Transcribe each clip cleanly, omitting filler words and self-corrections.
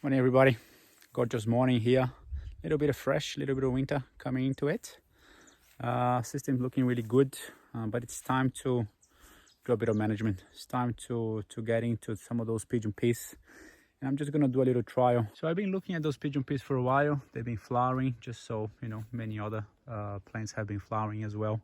Morning everybody, gorgeous morning here. A little bit of fresh, a little bit of winter coming into it. System looking really good, but it's time to do a bit of management. It's time to get into some of those pigeon peas, and I'm just gonna do a little trial. So I've been looking at those pigeon peas for a while. They've been flowering, just so you know, many other plants have been flowering as well.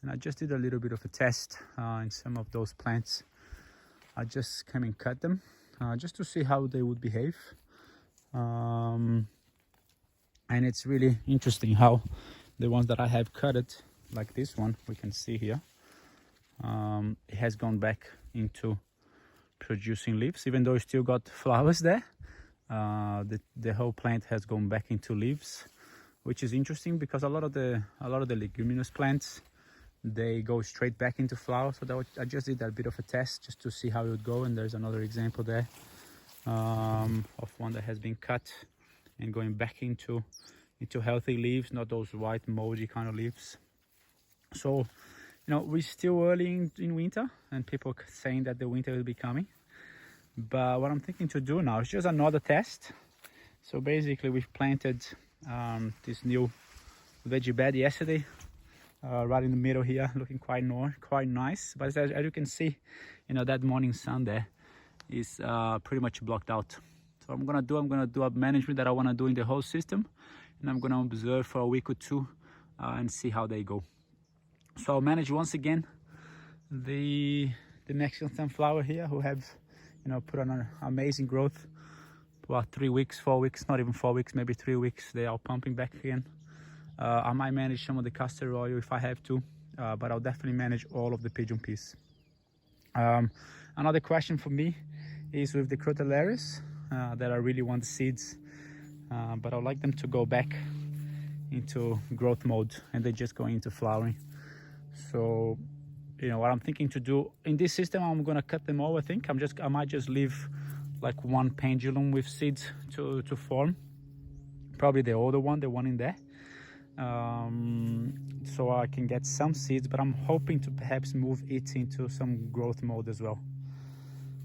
And I just did a little bit of a test in some of those plants. I just came and cut them just to see how they would behave. And it's really interesting how the ones that I have cut, like this one, we can see here, it has gone back into producing leaves, even though it's still got flowers there. The whole plant has gone back into leaves, which is interesting because a lot of the leguminous plants, they go straight back into flowers. So I just did a bit of a test just to see how it would go. And there's another example there of one that has been cut and going back into healthy leaves, not those white moldy kind of leaves. So, you know, we're still early in winter, and people are saying that the winter will be coming. But what I'm thinking to do now is just another test. So basically, we've planted this new veggie bed yesterday, right in the middle here, looking quite nice. But as you can see, you know, that morning sun there is pretty much blocked out. So I'm gonna do a management that I want to do in the whole system, and I'm gonna observe for a week or two and see how they go. So I'll manage once again the Mexican sunflower here, who have, you know, put on an amazing growth. About 3 weeks, 4 weeks, not even 4 weeks, maybe 3 weeks, they are pumping back again. I might manage some of the castor oil if I have to, but I'll definitely manage all of the pigeon peas. Another question for me is with the crotalaris, that I really want the seeds, but I'd like them to go back into growth mode, and they just go into flowering. So, you know, what I'm thinking to do in this system, I'm gonna cut them all. I think I might just leave like one pendulum with seeds to form, probably the older one, the one in there, so I can get some seeds, but I'm hoping to perhaps move it into some growth mode as well.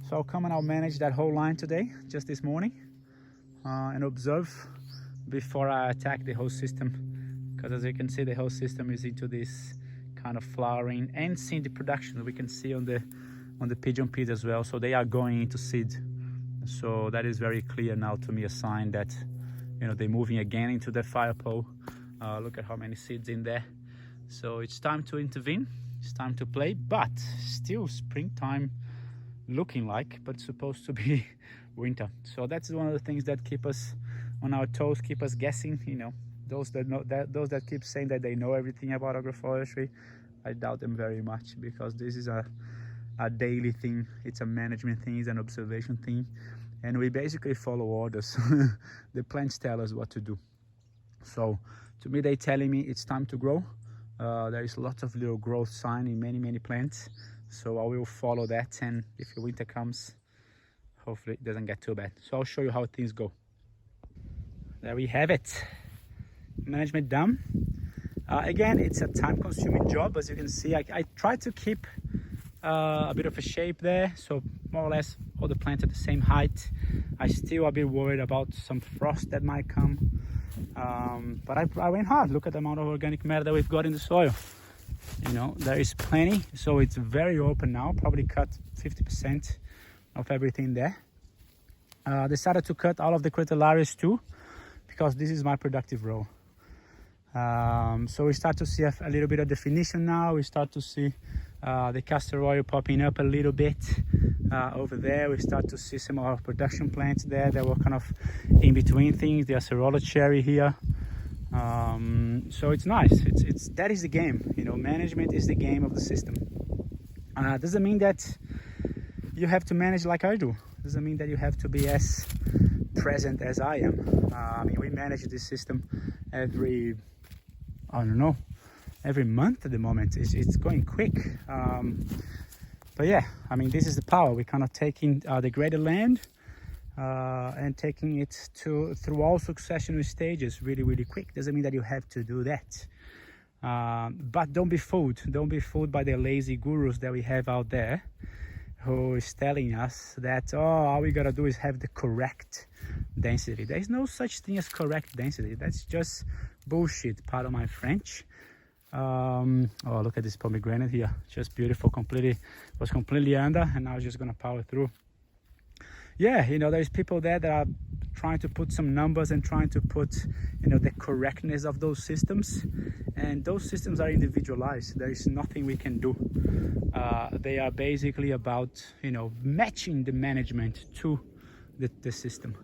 So I'll come and I'll manage that whole line today, just this morning, and observe before I attack the whole system, because as you can see, the whole system is into this kind of flowering and seed production. We can see on the pigeon peas as well, so they are going into seed. So that is very clear now to me, a sign that, you know, they're moving again into the fire pole. Look at how many seeds in there. So it's time to intervene, it's time to play, but still springtime looking like, but it's supposed to be winter. So that's one of the things that keep us on our toes, keep us guessing. You know, those that keep saying that they know everything about agroforestry, I doubt them very much, because this is a daily thing, it's a management thing, it's an observation thing, and we basically follow orders. The plants tell us what to do. So to me, they're telling me it's time to grow. There is lots of little growth sign in many plants, so I will follow that, and if the winter comes, hopefully it doesn't get too bad. So I'll show you how things go. There we have it, management done. Again, it's a time-consuming job. As you can see, I try to keep a bit of a shape there, so more or less all the plants at the same height. I still a bit worried about some frost that might come, but I went hard. Look at the amount of organic matter that we've got in the soil. You know, there is plenty, so it's very open now. Probably cut 50% of everything there. Decided to cut all of the crotalaris too, because this is my productive row. So we start to see a little bit of definition now. We start to see the castor oil popping up a little bit over there. We start to see some of our production plants there that were kind of in between things. The acerola cherry here. So it's nice. That is the game. You know, management is the game of the system. Doesn't mean that you have to manage like I do. Doesn't mean that you have to be as present as I am. I mean, we manage this system every month at the moment. It's going quick. But yeah, I mean, this is the power. We're kind of taking the greater land and taking it through all succession stages really quick. Doesn't mean that you have to do that. But don't be fooled. Don't be fooled by the lazy gurus that we have out there, who is telling us that, oh, all we gotta do is have the correct density. There is no such thing as correct density. That's just bullshit, pardon my French. Oh, look at this pomegranate here, just beautiful. Was completely under, and now just gonna power through. Yeah, you know, there's people there that are trying to put some numbers and trying to put, you know, the correctness of those systems, and those systems are individualized. There is nothing we can do. They are basically about, you know, matching the management to the system.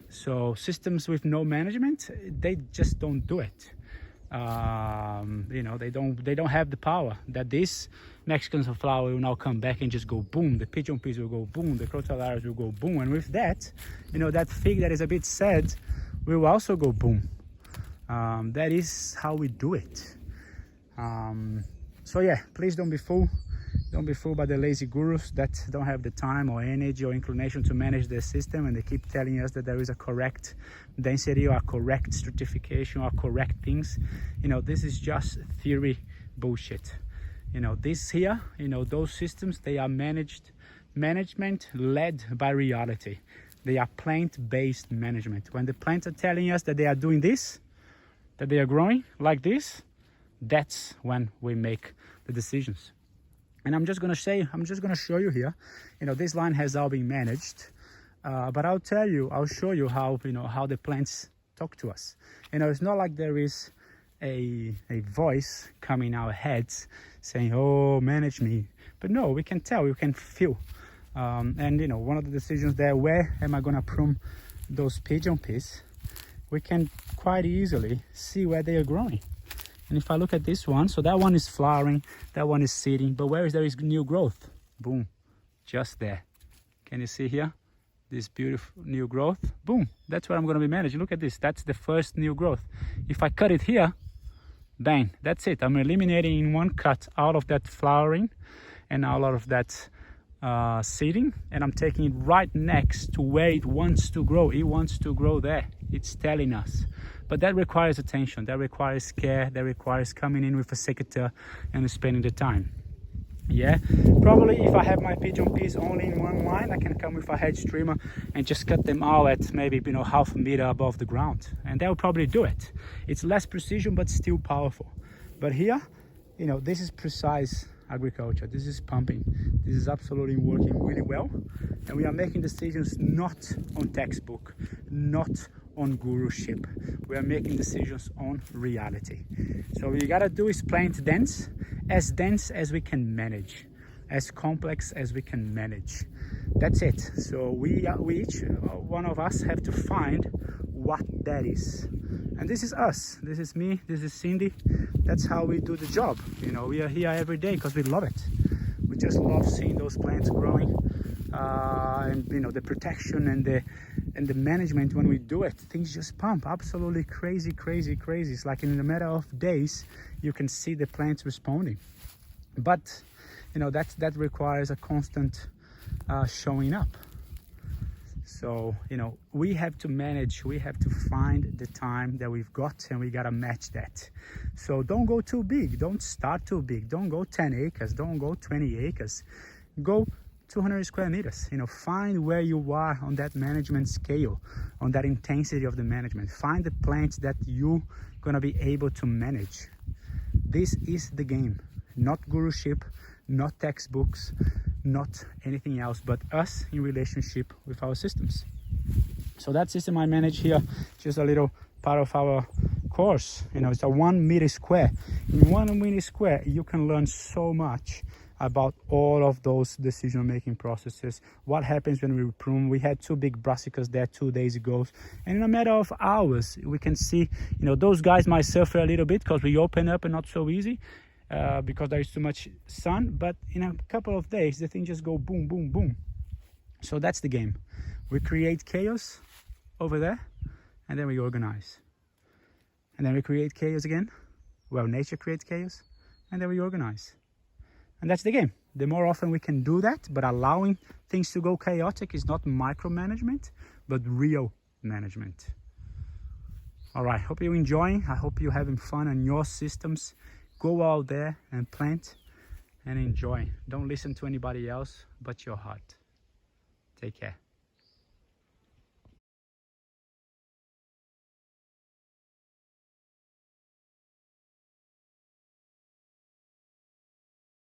So systems with no management, they just don't do it. You know, they don't have the power that this Mexican sunflower will now come back and just go boom. The pigeon peas will go boom. The crotalaris will go boom. And with that, you know, that fig that is a bit sad will also go boom. That is how we do it. So yeah, please don't be fooled. Don't be fooled by the lazy gurus that don't have the time or energy or inclination to manage their system, and they keep telling us that there is a correct density or a correct stratification or correct things. You know, this is just theory bullshit. You know, this here, you know, those systems, they are management led by reality. They are plant-based management. When the plants are telling us that they are doing this, that they are growing like this, that's when we make the decisions. And I'm just gonna show you here, you know, this line has all been managed, but I'll show you how, you know, how the plants talk to us. You know, it's not like there is a voice coming in our heads saying, oh, manage me. But no, we can tell, we can feel. And you know, one of the decisions there, where am I gonna prune those pigeon peas? We can quite easily see where they are growing. And if I look at this one, so that one is flowering, that one is seeding, but where is there is new growth? Boom, just there. Can you see here? This beautiful new growth, boom, that's what I'm gonna be managing. Look at this, that's the first new growth. If I cut it here, bang, that's it. I'm eliminating in one cut out of that flowering and out of that seeding, and I'm taking it right next to where it wants to grow. It wants to grow there, it's telling us. But that requires attention, that requires care, that requires coming in with a secateur and spending the time. Yeah, probably if I have my pigeon peas only in one line, I can come with a hedge trimmer and just cut them all at maybe, you know, half a meter above the ground, and that will probably do it. It's less precision, but still powerful. But here, you know, this is precise agriculture. This is pumping. This is absolutely working really well, and we are making decisions not on textbook, not on guruship. We are making decisions on reality. So what you gotta do is plant dense as we can manage, as complex as we can manage. That's it. So we each one of us have to find what that is. And this is us, this is me, this is Cindy. That's how we do the job. You know, we are here every day because we love it. We just love seeing those plants growing, and you know, the protection and the management. When we do it, things just pump. Absolutely crazy. It's like in a matter of days you can see the plants responding. But you know, that requires a constant showing up. So you know, we have to manage, we have to find the time that we've got, and we gotta match that. So don't go too big, don't start too big, don't go 10 acres, don't go 20 acres, go 200 square meters. You know, find where you are on that management scale, on that intensity of the management. Find the plants that you're gonna be able to manage. This is the game, not guruship, not textbooks, not anything else, but us in relationship with our systems. So that system I manage here, just a little part of our course. You know, it's a 1 meter square. In 1 meter square, you can learn so much about all of those decision-making processes. What happens when we prune? We had 2 big brassicas there 2 days ago, and in a matter of hours, we can see, you know, those guys might suffer a little bit because we open up and not so easy, because there is too much sun, but in a couple of days, the thing just go boom, boom, boom. So that's the game. We create chaos over there, and then we organize. And then we create chaos again. Well, nature creates chaos, and then we organize. And that's the game. The more often we can do that, but allowing things to go chaotic is not micromanagement, but real management. All right, hope you're enjoying. I hope you're having fun on your systems. Go out there and plant and enjoy. Don't listen to anybody else but your heart. Take care.